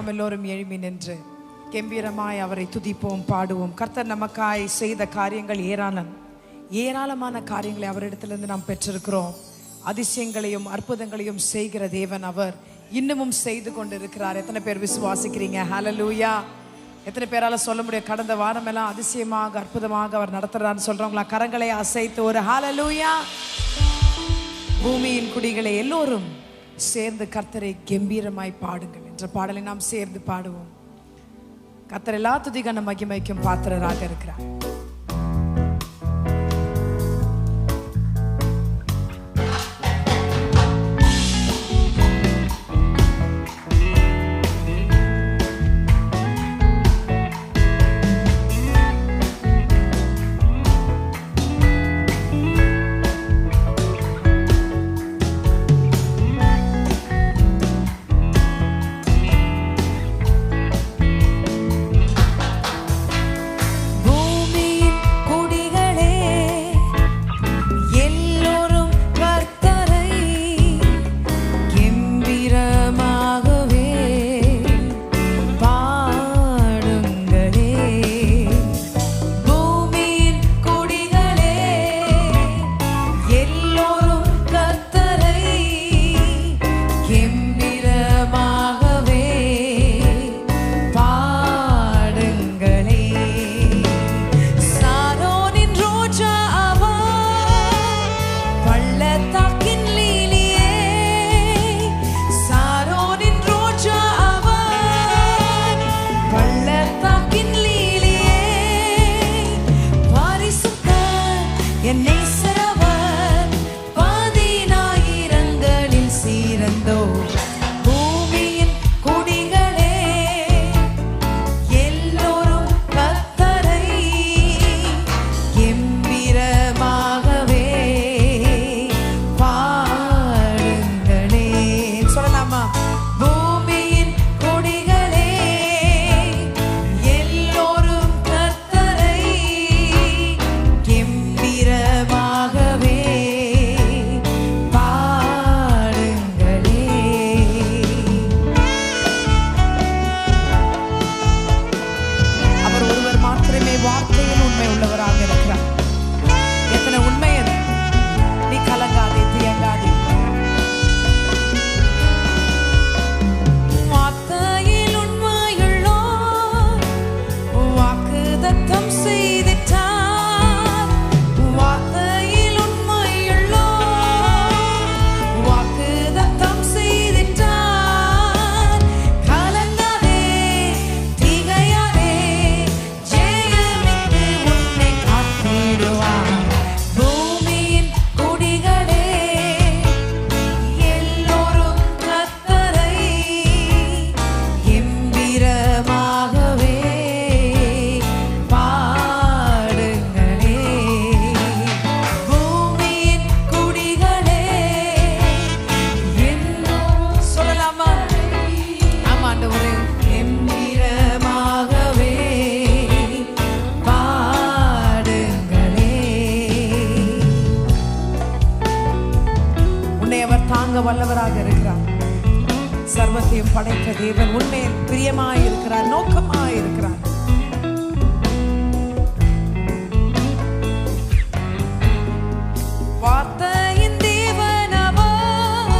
நாம் எல்லோரும் எழும்பி நின்று கம்பீரமாய் அவரை துதிப்போம், பாடுவோம். கர்த்தர் நமக்காய் செய்த காரியங்கள் ஏராளமான காரியங்களை அவரிடத்திலிருந்து நாம் பெற்றிருக்கிறோம். அதிசயங்களையும் அற்புதங்களையும் செய்கிற தேவன் அவர் இன்னமும் செய்து கொண்டிருக்கிறார். எத்தனை பேர் விசுவாசிக்கிறீங்க? ஹல்லேலூயா. எத்தனை பேரால சொல்ல முடியும் கடந்த வாரம் எல்லாம் அதிசயமாக அற்புதமாக அவர் நடத்துறான்னு சொல்றவங்களா? கரங்களை அசைத்து ஒரு ஹல்லேலூயா. பூமியின் குடிகளை எல்லோரும் சேர்ந்து கர்த்தரை கம்பீரமாய் பாடுங்கள் என்ற பாடலை நாம் சேர்ந்து பாடுவோம். கர்த்தர் எல்லா துதிகான மகிமைக்கும் பாத்திரராக இருக்கிறார். வல்லவராக இருக்கிறார். சர்வத்தையும் படைத்த தேவன் உண்மையில் பிரியமாய் இருக்கிறார், நோக்கமாய் இருக்கிறார். வார்த்தையின் தேவன் அவர்,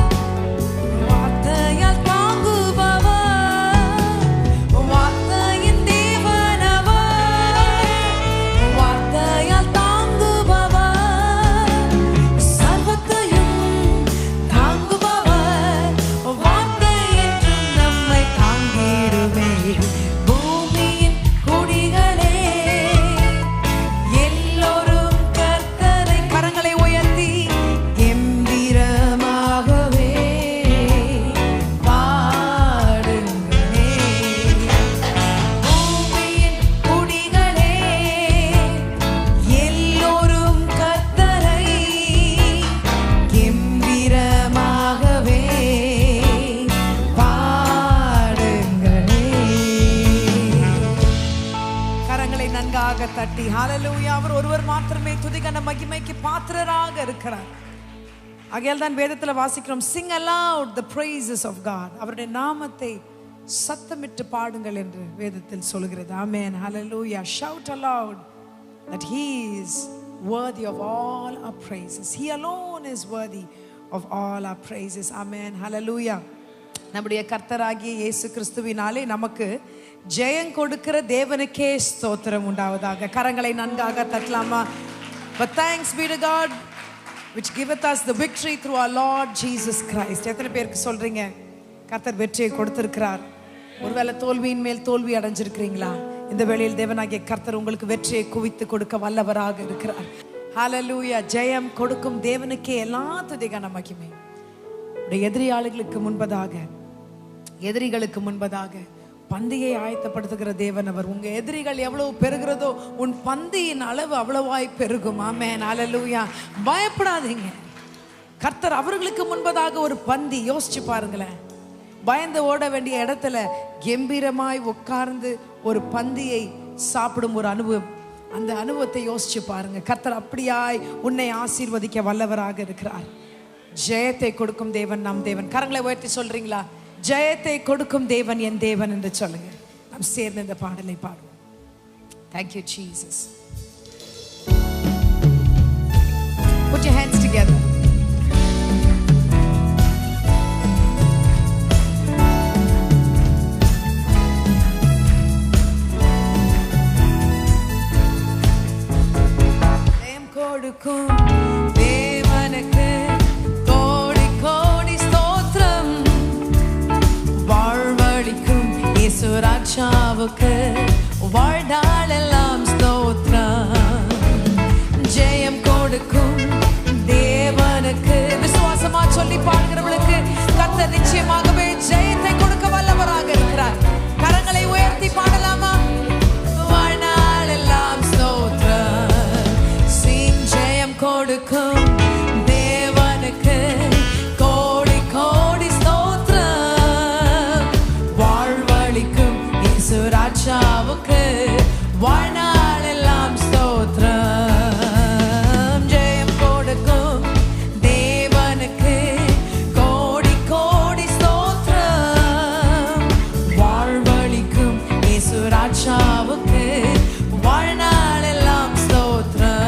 வார்த்தையால் தாங்குபவர். வார்த்தையின் தேவன் அவர், வார்த்தையால் தாங்குபவர். சர்வத்தையும் பூமியின் குடிகளே எல்லோரும் கர்த்தரை கரங்களை உயர்த்தி கம்பீரமாகவே பாடுங்களே. பூமியின் குடிகளே எல்லோரும் கர்த்தரை கம்பீரமாகவே நன்காக தட்டி ஹல்லேலூயா. அவர் ஒருவர் மாத்திரமே துதிகன மகிமைக்கு பாத்திரராக இருக்கிறார். ஆகையால் தான் வேதத்தில் வாசிக்கிறோம், sing aloud the praises of God. அவருடைய நாமத்தை சத்தமிட்டு பாடுங்கள் என்று வேதத்தில் சொல்கிறது. ஆமென். ஹalleluya. Shout aloud that he is worthy of all our praises. He alone is worthy of all our praises. Amen. Hallelujah. நம்முடைய கர்த்தராகிய இயேசு கிறிஸ்துவினாலே நமக்கு ஜெயம் கொடுக்கிற தேவனுக்கே ஸ்தோத்திரம் உண்டாவதாக. கரங்களை நன்றாக தட்டலாமா? But thanks be to God which giveth us the victory through our Lord Jesus Christ. எத்தனை பேருக்கு சொல்றீங்க கர்த்தர் வெற்றியை கொடுத்திருக்கிறார்? ஒருவேளை தோல்வியின் மேல் தோல்வி அடைஞ்சிருக்கிறீங்களா? இந்த வேளையில் தேவனாகிய கர்த்தர் உங்களுக்கு வெற்றியை குவித்து கொடுக்க வல்லவராக இருக்கிறார். ஹalleluya. ஜெயம் கொடுக்கும் தேவனுக்கே எல்லா துதி கன மகிமை. எதிரிகளுக்கு முன்பதாக பந்தியை ஆயத்தப்படுத்துகிற தேவன் அவர். உங்க எதிரிகள் எவ்வளவு பெருகிறதோ உன் பந்தியின் அளவு அவ்வளவாய் பெருகும். ஆமென். ஹalleluya. பயப்படாதீங்க. கர்த்தர் அவர்களுக்கு முன்பதாக ஒரு பந்தி. யோசிச்சு பாருங்களேன். பயந்து ஓட வேண்டிய இடத்துல கம்பீரமாய் உட்கார்ந்து ஒரு பந்தியை சாப்பிடும் ஒரு அனுபவம். அந்த அனுபவத்தை யோசிச்சு பாருங்க. கர்த்தர் அப்படியாய் உன்னை ஆசீர்வதிக்க வல்லவராக இருக்கிறார். ஜெயத்தை கொடுக்கும் தேவன் நம் தேவன். கரங்களை உயர்த்தி சொல்றீங்களா? ஜெயத்தை கொடுக்கும் தேவன் என் தேவன் என்று சொல்லுங்க. நாம் சேர்ந்து இந்த பாடலை பாடுவோம். Thank you Jesus. Put your hands together. கொடுக்கும் தேவனுக்கு கோடி கோடி ஸ்தோத்திரம். வாழ்வழிக்கும் இயேசு ராஜாவுக்கு வாழ்நாளெல்லாம் ஸ்தோத்திரம். ஜெயம் கொடுக்கும் தேவனுக்கு. விசுவாசமா சொல்லி பாடுகிறவர்களுக்கு கர்த்தர் நிச்சயமாகவே ஜெயத்தை கொடுக்க வல்லவராக இருக்கிறார். கரங்களை உயர்த்தி பாடலாமா? வாழ்நாளெல்லாம் ஸ்தோத்திரம். கொடுக்கும் தேவனுக்கு கோடி கோடி ஸ்தோத்திரம். வாழ்வழிக்கும் இயேசு ராஜாவுக்கு வாழ்நாளெல்லாம் ஸ்தோத்திரம். ஜெயம் கொடுக்கும் தேவனுக்கு கோடி கோடி ஸ்தோத்திரம். வாழ்வழிக்கும் இயேசு ராஜாவுக்கு வாழ்நாளெல்லாம் ஸ்தோத்திரம்.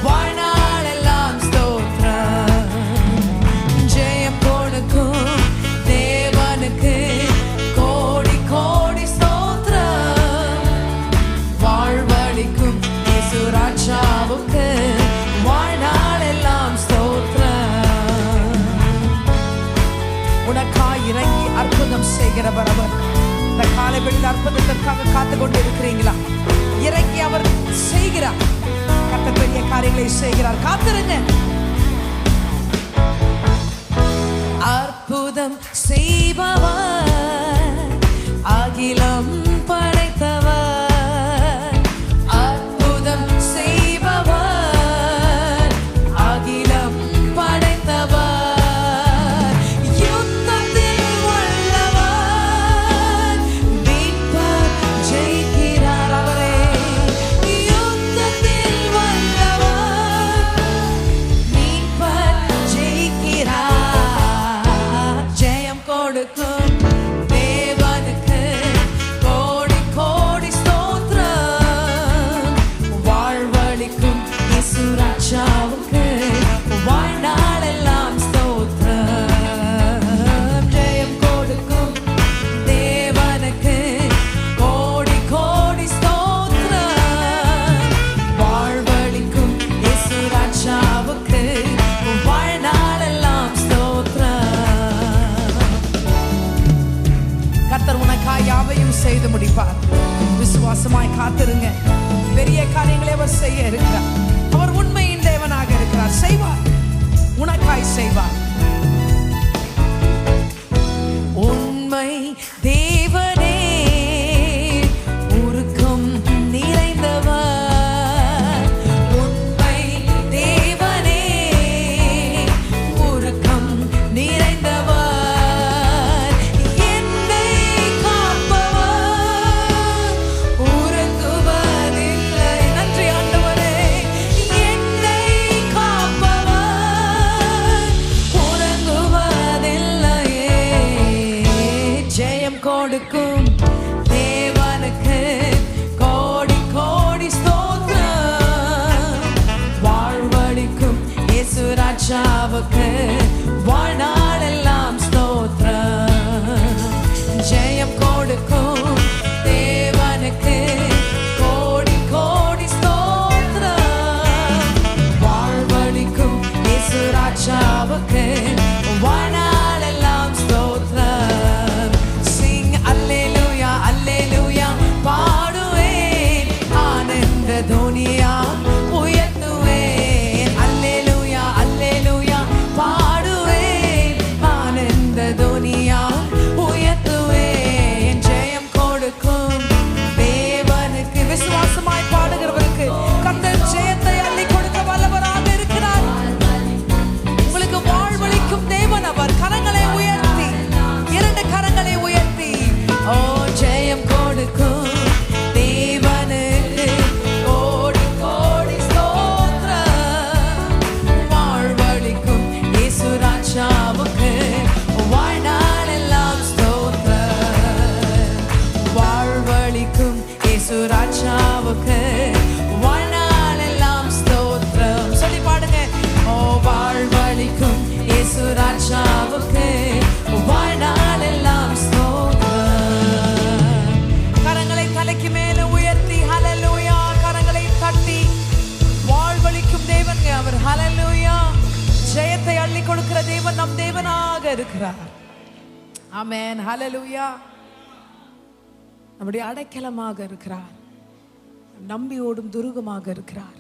வாழ்நாளெல்லாம் ஸ்தோத்திரம். ஜெயம் கொடுக்கும் தேவனுக்கு கோடி கோடி ஸ்தோத்திரம். வாழ்வழிக்கும் இயேசு ராஜாவுக்கு வாழ்நாளெல்லாம் ஸ்தோத்திரம். உனக்காய் இறங்கி அற்புதம் செய்கிறவர் அவர். இந்த காலைவெளியில் அற்புதத்திற்காக காத்து கொண்டு இருக்கிறீங்களா? இறங்கி அவர் செய்கிறார். கர்த்தர் பெரிய காரியங்களை செய்கிறார். காத்திருங்க. அற்புதம் செய்பவர், அகிலம் படைத்தவர். அற்புதம் செய்பவர், அகிலம் படைத்தவர். யுத்தத்தில் வல்லவர், மீட்பர் ஜெயிக்கிறார் அவரே. கொடுக்கும் தேவனுக்கு செய்து முடிப்பார். விசுவாசமாய் காத்திருங்க. பெரிய காரியங்களை அவர் செய்ய இருக்கிறார். அவர் உண்மையின் தேவனாக இருக்கிறார். செய்வார், உனக்காய் செய்வார். உண்மை தேவனே, உருக்கம் நிறைந்தவர். உண்மை தேவனே, உருக்கம் நிறைந்தவர். என்னை காப்பவர் உறங்குவதில்லை. நன்றி ஆண்டவரே. என்னை காப்பவர் உறங்குவதில்லையே. ஜெயம் கொடுக்கும் தேவனுக்கு கோடி கோடி ஸ்தோத்திரம். வாழ்வழிக்கும் இயேசு ராஜாவுக்கு வாழ்நாளெல்லாம் ஸ்தோத்திரம். ஜெயம் கொடுக்கும் தேவனுக்கு கோடி கோடி ஸ்தோத்திரம். வாழ்வழிக்கும் இயேசு ராஜாவுக்கு வாழ்நாளெல்லாம் ஸ்தோத்திரம். Sing அல்லேலூயா அல்லேலூயா பாடுவேன், ஆனந்த துனியா உயர்த்துவேன். அல்லேலூயா அல்லேலூயா பாடுவேன், ஆனந்த துனியா உயர்த்துவேன். ஜெயம் கொடுக்கும் தேவனுக்கு, விசுவாசமாய் பாடுகிறவருக்கு கர்த்தர் ஜெயத்தை அள்ளி கொடுக்க வல்லவராக இருக்கிறார். உங்களுக்கு வாழ்வளிக்கும் தேவன் அவர். கரங்களை உயர்த்தி, இரண்டு கரங்களை உயர்த்தி, ஓ ஜெயம் கொடுக்கும் தேவனுக்கு கோடி கோடி ஸ்தோத்திரம். வாழ்வளிக்கும் இயேசு ராஜாவுக்கு வாழ்நாளெல்லாம் ஸ்தோத்திரம். வாழ்வளிக்கும் இயேசு ராஜாவுக்கு வாழ்நாளெல்லாம் ஸ்தோத்திரம். சொல்லி பாடுங்க. ஓ வாழ்வளிக்கும் இயேசு ராஜாவுக்கு வாழ்நாளெல்லாம் ஸ்தோத்திரம். கரங்களை தலைக்கு மேல உயர்த்தி ஹல்லேலூயா, கரங்களை தட்டி வாழ்வளிக்கும் தேவன் அவர். ஹல்லேலூயா. ஜெயத்தை அள்ளி கொடுக்கிற தேவன் நம் தேவனாக இருக்கிறார். ஆமென். ஹல்லேலூயா. நம்முடைய அடைக்கலமாக இருக்கிறார். நம்பி ஓடும் துருகமாக இருக்கிறார்.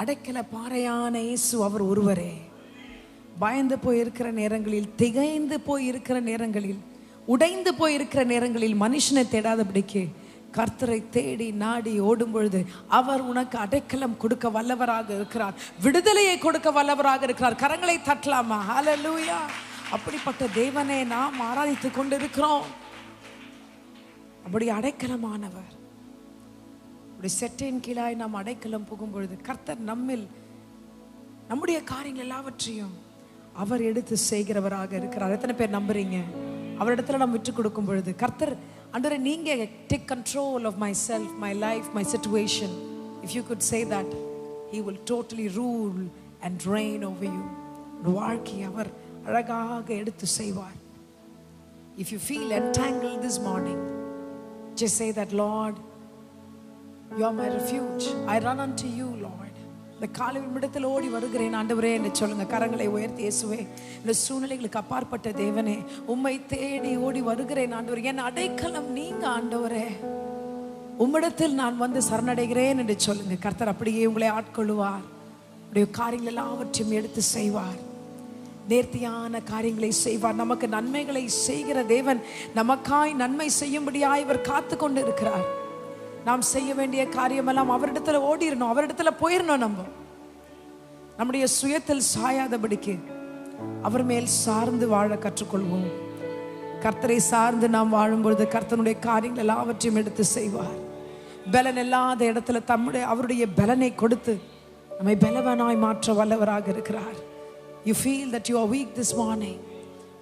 அடைக்கல பாறையான இயேசு அவர் ஒருவரே. பயந்து போயிருக்கிற நேரங்களில், திகைந்து போயிருக்கிற நேரங்களில், உடைந்து போயிருக்கிற நேரங்களில் மனுஷனை தேடாதபடிக்கு கர்த்தரை தேடி நாடி ஓடும் பொழுது அவர் உனக்கு அடைக்கலம் கொடுக்க வல்லவராக இருக்கிறார். விடுதலையை கொடுக்க வல்லவராக இருக்கிறார். கரங்களை தட்டலாமா? ஹல்லேலூயா. அப்படிப்பட்ட தேவனை நாம் ஆராதித்துக் கொண்டிருக்கிறோம். அப்படி அடைக்கலமானவர். அப்படி செட்டின் கீழாய் நாம் அடைக்கலம் புகும் பொழுது கர்த்தர் நம்மில் நம்முடைய காரியங்கள் எல்லாவற்றையும் அவர் எடுத்து செய்கிறவராக இருக்கிறார். எத்தனை பேர் நம்புறீங்க? அவரிடத்துல நாம் விட்டு கொடுக்கும் பொழுது கர்த்தர், ஆண்டவரே நீங்க take control of myself, my life, my situation. If you could say that, he will totally rule and reign over you. வாழ்க்கை அவர் அழகாக எடுத்து செய்வார். If you feel entangled this morning, just say that, Lord, you are my refuge. I run unto you, Lord. இந்த காலை இடத்தில் ஓடி வருகிறேன் ஆண்டவரே என்று சொல்லுங்க. கரங்களை உயர்த்தி, இயேசுவே இந்த சூழ்நிலைகளுக்கு அப்பாற்பட்ட தேவனே உம்மை தேடி ஓடி வருகிறேன் ஆண்டவரே. என் அடைக்கலம் நீங்க ஆண்டவரே. உம்மிடத்தில் நான் வந்து சரணடைகிறேன் என்று சொல்லுங்க. கர்த்தர் அப்படியே உங்களை ஆட்கொள்ளுவார். உடைய காரியங்கள் எல்லாவற்றையும் எடுத்து செய்வார். நேர்த்தியான காரியங்களை செய்வார். நமக்கு நன்மைகளை செய்கிற தேவன் நமக்காய் நன்மை செய்யும்படியாய் இவர் காத்து கொண்டு இருக்கிறார். நாம் செய்ய வேண்டிய காரியமெல்லாம் அவரிடத்துல ஓடிடணும், அவரிடத்துல போயிடணும். நம்முடைய சுயத்தில் சாயாதபடிக்கு அவர் மேல் சார்ந்து வாழ கற்றுக்கொள்வோம். கர்த்தரை சார்ந்து நாம் வாழும்பொழுது கர்த்தனுடைய காரியங்கள் எல்லாவற்றையும் எடுத்து செய்வார். பலன் இல்லாத இடத்துல அவருடைய பலனை கொடுத்து நம்மை பலவனாய் மாற்ற வல்லவராக இருக்கிறார். You feel that you are weak this morning.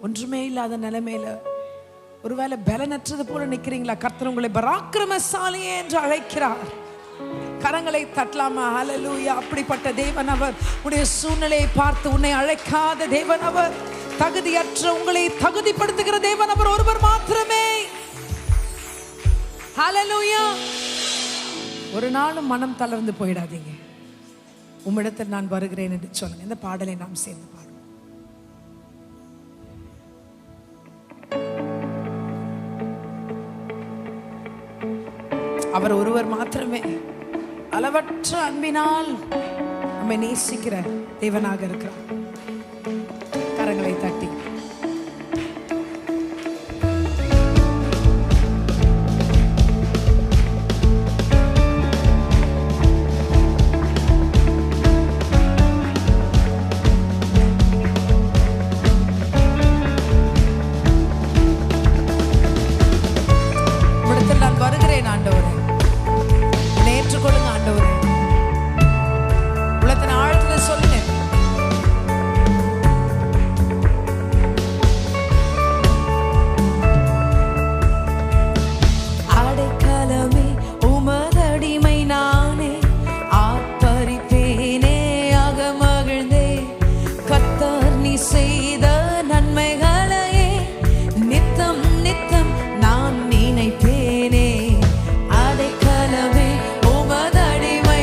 ஒன்றுமே இல்லாத நிலைமையில ஒருவேளை பலனற்றது போல நிக்கிறீங்களா? கர்த்தர் உங்களை பராக்கிரமசாலியே என்று அழைக்கிறார். கரங்களை தட்டலாமா? ஹல்லேலூயா. அப்படிப்பட்ட தேவன் அவர். உடைய சூழ்நிலையை பார்த்து உன்னை அழைக்காத தேவன் அவர். தகுதியற்ற உங்களை தகுதிப்படுத்துகிற தேவன் அவர் ஒருவர் மாத்திரமே. ஹல்லேலூயா. ஒரு நாளும் மனம் தளர்ந்து போயிடாதீங்க. உம்மிடத்தில் நான் வருகிறேன் என்று சொல்லுங்க. இந்த பாடலை நாம் சேர்ந்து பாடுவோம். அவர் ஒருவர் மாத்திரமே அளவற்ற அன்பினால் நம்மை நேசிக்கிற தேவனாக இருக்கிறார். கரங்களை தட்டி நான் வருகிறேன் ஆண்டவரே, ஏற்றுக்கொள்ளுங்க ஆண்டவரே. உள்ளத்தின் ஆழத்துல சொல்லுங்க. அடைக்கலமே உமதடிமை நானே, ஆர்ப்பரிப்பேனே ஆக மகிழ்ந்தே. கர்த்தர் நீ செய்த நன்மைகளையே நித்தம் நித்தம் நான் நினைப்பேனே. அடைக்கலமே உமதடிமை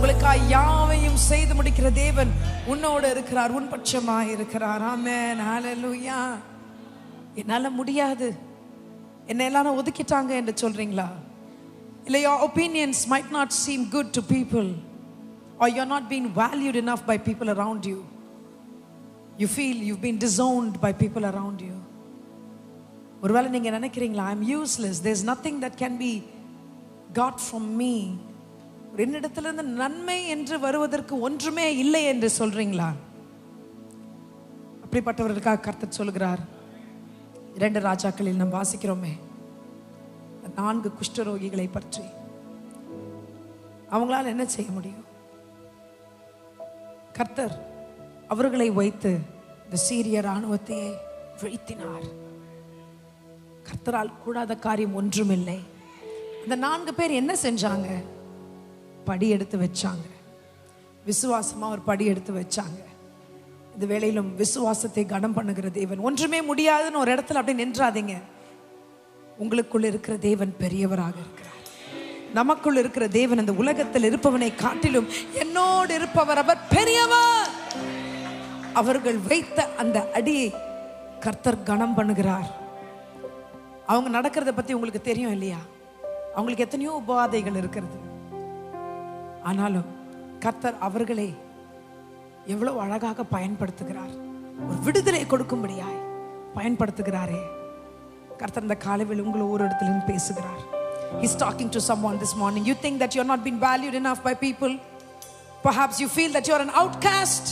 உங்களுக்காய் யாவையும் செய்து முடிக்கிற தேவன் உன்னோடு இருக்கிறார், உன் பட்சமாய் இருக்கிறார். ஆமென், ஹல்லேலூயா. என்னால முடியாது, என்ன எல்லாரும் ஒதுக்கிட்டாங்க என்று சொல்றீங்களா? இல்லை, your opinions might not seem good to people, or you're not being valued enough by people around you. You feel you've been disowned by people around you. ஒருவேளை நீங்க நினைக்கிறீங்களா, I'm useless, there's nothing that can be got from me. என்னிடத்திலிருந்து நன்மை என்று வருவதற்கு ஒன்றுமே இல்லை என்று சொல்றீங்களா? அப்படிப்பட்டவர்களுக்காக கர்த்தர் சொல்கிறார், 2 ராஜாக்களில் நாம் வாசிக்கிறோமே 4 குஷ்டரோகிகளை பற்றி. அவங்களால என்ன செய்ய முடியும்? கர்த்தர் அவர்களை வைத்து இந்த சீரிய ராணுவத்தையே வீழ்த்தினார். கர்த்தரால் கூடாத காரியம் ஒன்றுமில்லை. அந்த 4 பேர் என்ன செஞ்சாங்க? படி எடுத்து வச்சாங்க. விசுவாசமா ஒரு படி எடுத்து வச்சாங்க. இந்த வேளையிலும் விசுவாசத்தை கனம் பண்ணுகிற தேவன். ஒன்றுமே முடியாதுன்னு ஒரு இடத்துல அப்படி நின்றாதீங்க. உங்களுக்குள் இருக்கிற தேவன் பெரியவராக இருக்கிறார். நமக்குள் இருக்கிற தேவன் அந்த உலகத்தில் இருப்பவனை காட்டிலும் என்னோடு இருப்பவர் அவர் பெரியவர். அவர்கள் வைத்த அந்த அடியை கர்த்தர் கனம் பண்ணுகிறார். அவங்க நடக்கிறத பத்தி உங்களுக்கு தெரியும் இல்லையா? அவங்களுக்கு எத்தனையோ உபாதைகள் இருக்கிறது. ஆனாலும் கர்த்தர் அவர்களை எவ்வளவு அழகாக பயன்படுத்துகிறார். ஒரு விடுதலை கொடுக்கும்படியாய் பயன்படுத்துகிறாரே. கர்த்தர் இந்த காலையில் உங்களை ஒரு இடத்துல பேசுகிறார். He's talking to someone this morning. You think that you're not being valued enough by people. Perhaps you feel that you're an outcast,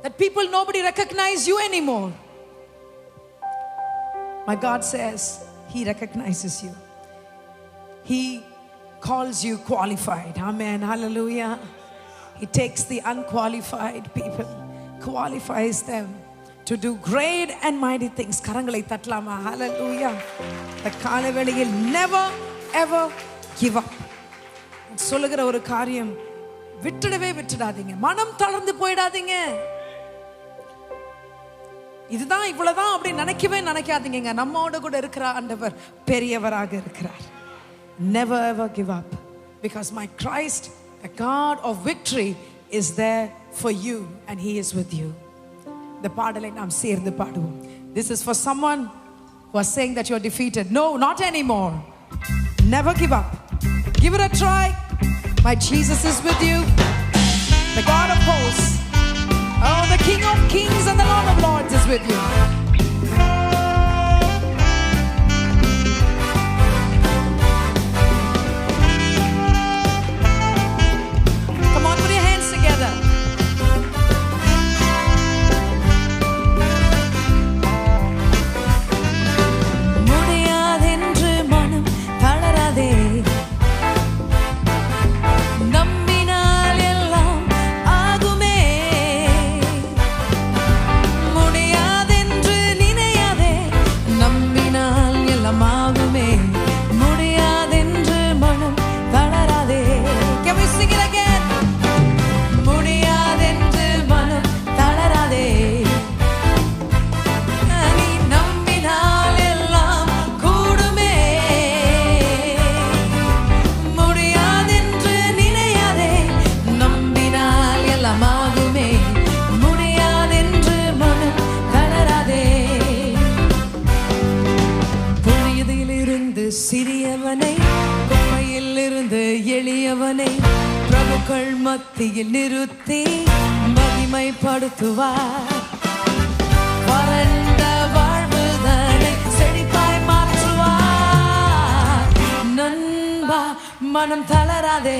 that people, nobody recognize you anymore. My God says He recognizes you. He calls you qualified. Amen, hallelujah. He takes the unqualified people, qualifies them to do great and mighty things. கரங்களை தட்டலாமா? hallelujah. இந்த காலை வேளையில் never ever give up. சொல்லுகிற ஒரு காரியம், விட்டுடாதீங்க. மனம் தளர்ந்து போயிடாதீங்க. இதுதான் இவ்வளவுதான் அப்படி நினைக்காதீங்க. நம்மோட கூட இருக்கிற ஆண்டவர் பெரியவராக இருக்கிறார். Never ever give up, because my Christ, the God of victory, is there for you and He is with you. இந்த பாடலை நாம் சேர்ந்து பாடுவோம். This is for someone who are saying that you are defeated. No, not anymore. Never give up. Give it a try. My Jesus is with you. The God of hosts, oh, the King of kings and the Lord of lords is with you. Come on, put your hands together. முடியாதென்று மனம் தளராதே. நம்பினால் எல்லாம் ஆகுமே. முடியாதென்று நினையாதே. நம்பினால் எல்லாம் ஆகுமே. முடியாதென்று மனம் தளராதே. Can we sing it again? முடியாதென்று மனம் தளராதே. நீ நம்பினால் எல்லாம் கூடுமே. முடியாதென்று நினையாதே. நம்பினால் எல்லாம் ஆகுமே. முடியாதென்று மனம் தளராதே. புனியதிலிருந்து சிறியவனை, குப்பையில் இருந்து எளியவனை பிரபுக்கள் மத்தியில் நிறுத்தி மகிமைப்படுத்துவார். வறண்ட வாழ்வுதனை செழிப்பாய் மாற்றுவார். நண்பா, மனம் தளராதே.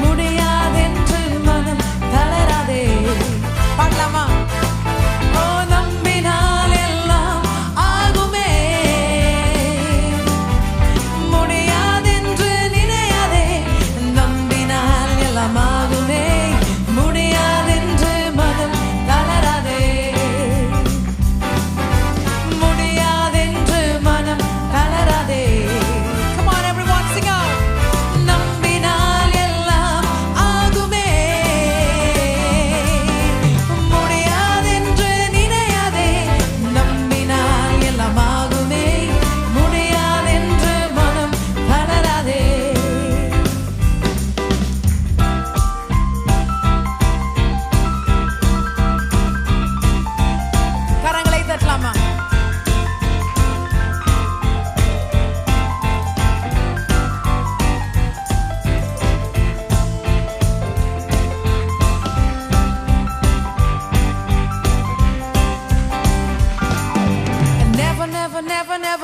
முடியாதென்று மனம் தளராதே. பாடலாமா? ஓ, நம்பினால் எல்லாம் ஆகுமே. முடியாதென்று நினையாதே. நம்பினால் எல்லாம் ஆகுமே. முடியாதென்று மனம் தளராதே. முடியாதென்று மனம் தளராதே. Come on everyone, sing out.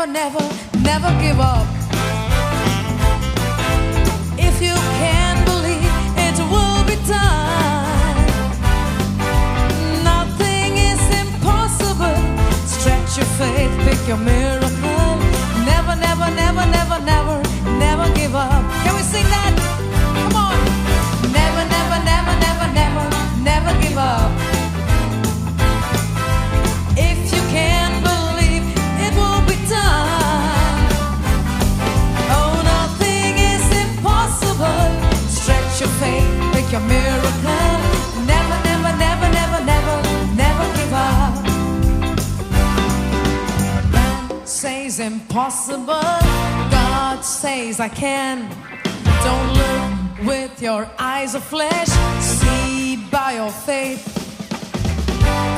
never, never, never give up. If you can believe, it will be done. Nothing is impossible. Stretch your faith, pick your miracle. Never, never, never, never, never, never give up. Can we sing that? Come on. Never, never, never, never, never, never give up. If you can believe, it will be done. Oh, nothing is impossible. Stretch your faith, make your miracle. Never, never, never, never, never, never give up. Man says impossible, God says I can. Don't look with your eyes of flesh, see by your faith.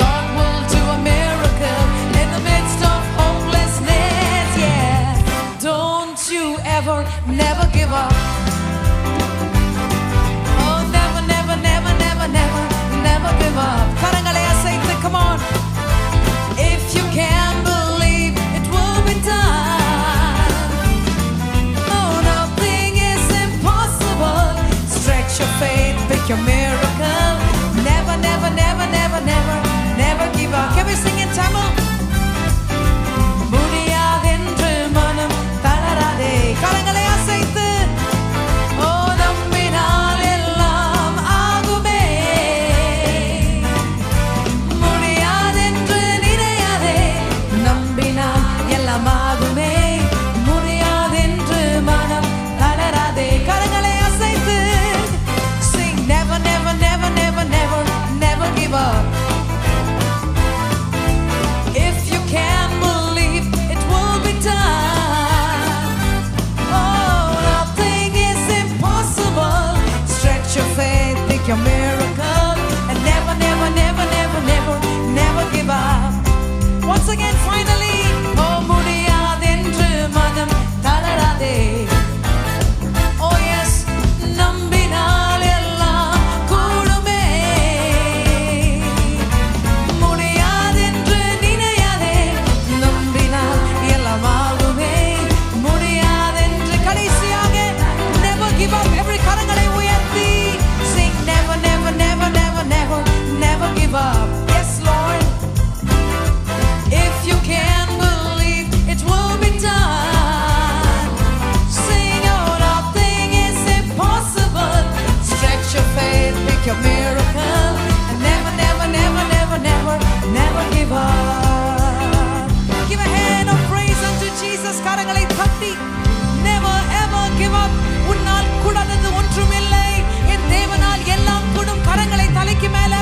God will do a miracle in the midst of hopelessness, yeah. Don't you ever, never give up. Oh, never, never, never, never, never, never give up. Karangale asaithu, come on. If you can believe, it will be done. Oh, nothing is impossible. Stretch your faith, pick your miracle. Never, never, never, never, never, never give up. Can we sing in Tamil? Mudiyadendru manam tararade. Karangale asaithu. Oh, namminal ellam agume. Mudiyadendru ninayade. Nambinal ellam agume. Mudiyadendru manam tararade. Karangale asaithu. Sing never, never, never, never, never, never give up. If you can believe, it will be done. Oh, nothing is impossible. Stretch your faith, pick your miracle, and never, never, never, never, never, never give up. Once again, finally, oh, mudiyadendru manam tararade. Oh yes, nambinal ellam koodume. Mudiyadendru ninayade. Nambinal ellam agume. Mudiyadendru kadaisiyaga. Never give up. Every karangalai uyarthi. Sing never, never, never, never, never, never give up. Yes, Lord. If you can believe, it will be done. Sing, oh, nothing is impossible. Stretch your faith, pick your miracle, and never, never, never, never, never, never give up. Give a hand of praise unto Jesus. Karangalai thatti. Never ever give up. உன்னால் கூடாதது ஒன்றுமில்லை. என் தேவனால் எல்லாம் கூடும். கரங்களை தலைக்கு மேல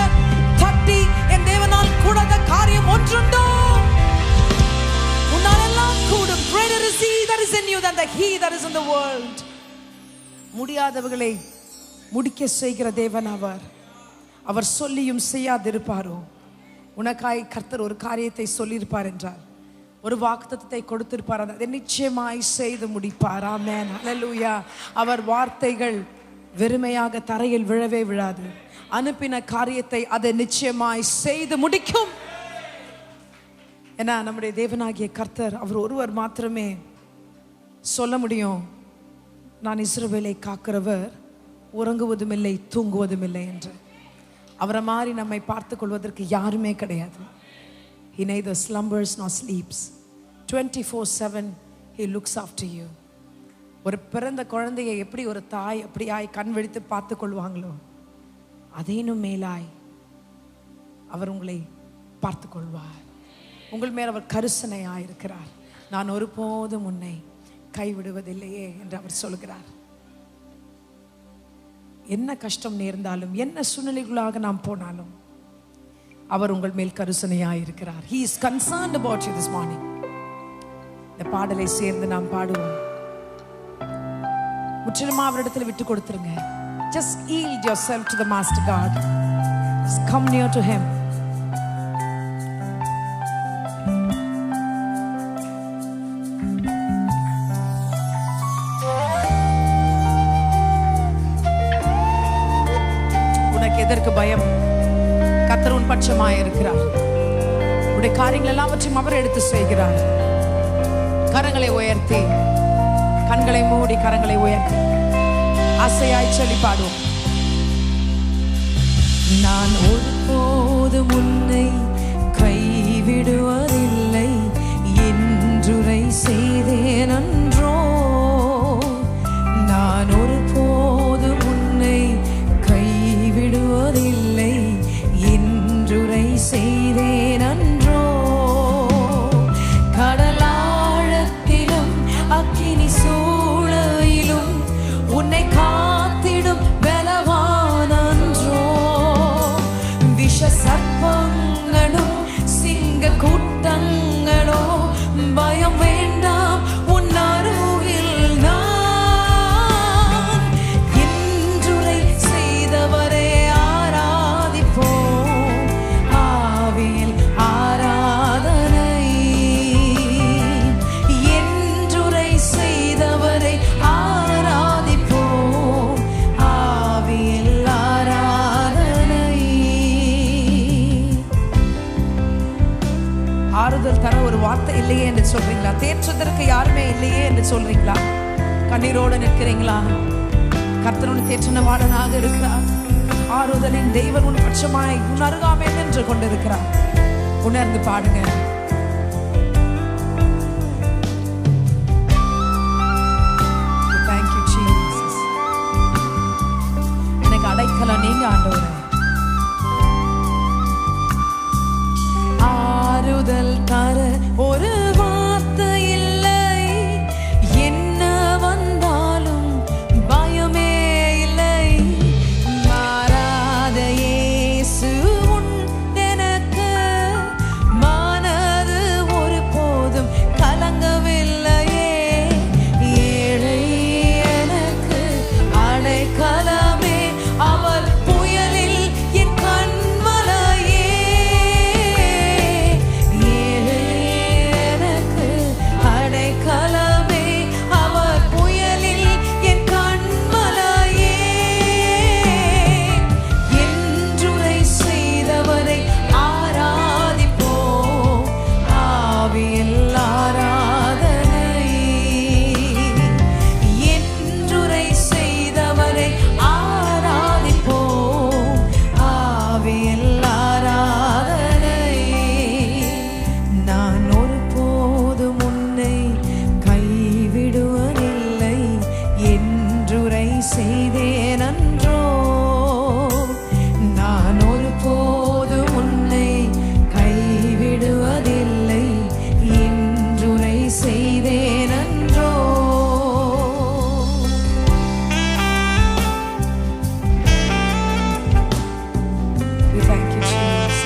தட்டி, என் தேவனால் கூடாத காரியம் ஒன்றுண்டோ? உன்னால் எல்லாம் கூடும். Greater is he that is in you than the he that is in the world. முடியாதவர்களை முடிக்க செய்கிற தேவன் அவர். அவர் சொல்லியும் செய்யாதிருப்பாரோ? உனக்காய் கர்த்தர் ஒரு காரியத்தை சொல்லியிருப்பார் என்றால், ஒரு வாக்குத்தத்தத்தை கொடுத்திருப்பார், அதை நிச்சயமாய் செய்து முடிப்பார். ஆமென், ஹல்லேலூயா. அவர் வார்த்தைகள் வெறுமையாக தரையில் விழவே விழாது. அனுப்பின காரியத்தை அதை நிச்சயமாய் செய்து முடிக்கும். ஏன்னா நம்முடைய தேவனாகிய கர்த்தர் அவர் ஒருவர் மாத்திரமே சொல்ல முடியும், நான் இஸ்ரவேலை காக்கிறவர், உறங்குவதும் இல்லை தூங்குவதும் இல்லை என்று. அவரை மாதிரி நம்மை பார்த்து கொள்வதற்கு யாருமே கிடையாது. He neither slumbers nor sleeps. 24/7 he looks after you. ஒரு பிறந்த குழந்தையை எப்படி ஒரு தாய் அப்படியாய் கண் விழித்து பார்த்து கொள்வாங்களோ, அதேனும் மேலாய் அவர் உங்களை பார்த்து கொள்வார். உங்கள் மேல் அவர் கரிசனையாய் இருக்கிறார். நான் ஒருபோதும் உன்னை கைவிடுவதில்லையே என்று அவர் சொல்கிறார். என்ன கஷ்டம் நேர்ந்தாலும், என்ன சூழ்நிலைகளாக நாம் போனாலும், அவர் உங்கள் மேல் கரிசனையாய் இருக்கிறார். He is concerned about you this morning. இந்த பாடலை சேர்ந்து நாம் பாடுவோம். முற்றிலுமா அவரிடத்தில் விட்டு கொடுத்துருங்க. Just yield yourself to the Master God. Just come near to him. உனக்கு எதற்கு பயம்? கர்த்தர் உன் பட்சமாய் இருக்கிறார். உடைய காரியங்கள் எல்லாவற்றையும் அவர் எடுத்து செய்கிறார். கரங்களை உயர்த்தி, கண்களை மூடி, கரங்களை உயர்த்தி ஆசையாய் சொல்லி பாடுவோம். நான் ஒருபோதும் உன்னை கைவிடுவதில்லை என்றுரை செய்தேன் அன்றோ. நான் ஒருபோதும் உன்னை கைவிடுவதில்லை என்றுரை செய்தேன் அன்றோ. கடலாழத்திலும் அக்கினி சூளையிலும் உன்னை காத்திடும் பலவான் அன்றோ. விஷ சர்ப்பங்களும் சிங்க கூட்டங்களோ பயம் வேண்டாம், உன் அருகில் நான். என்றுரை செய்தவரே ஆராதிப்போம், ஆவியில் ஆராதனை. என்றுரை செய்தவரை ஆராதிப்போம், ஆவியில் ஆராதனை. ஆறுதல் தர ஒரு வார்த்தை இல்லையே என்று சொல்றீங்களா? தேற்றுவதற்கு யாருமே இல்லையே என்று சொல்றீங்களா? கண்ணீரோடு நிற்கிறீங்களா? கர்த்தர் தேற்றனவாளனாக இருக்கிறார். ஆறுதலின் தெய்வன் உன் பட்சமாய் உன் அருகாமை நின்று கொண்டிருக்கிறார். உணர்ந்து பாடுங்க. Thank you Jesus. எனக்கு அடைக்கலம் நீங்க ஆண்டவரே. ஆறுதல் தர ஒரு வார்த்தை இல்லை, என்ன வந்தாலும் பயமே இல்லை. மாறாத இயேசு உண்டெனக்கு, மனது ஒருபோதும் கலங்கவில்லையே. ஏழை எனக்கு அடைக்கலமே, அவர் புயலில் என் கண்மலையே. ஏழை எனக்கு அடைக்கலமே, அவர் புயலில் என் கண்மலையே. என்றுரை செய்தவரை ஆராதிப்போம், ஆவியில் ஆராதனை. என்றுரை செய்தவரை ஆராதிப்போம், ஆவியில் ஆராதனை. நான் ஒருபோதும் உன்னை கைவிடுவதில்லை என்றுரை செய்தேன் அன்றோ. நான் ஒருபோதும் உன்னை கைவிடுவதில்லை என்றுரை செய்தேன் அன்றோ. We thank you, Jesus.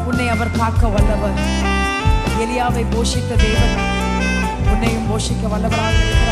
உன்னை அவர் காக்க வல்லவர். எலியாவை போஷித்த தேவன் உன்னையும் போஷிக்க வல்லவராக இருக்கிறார்.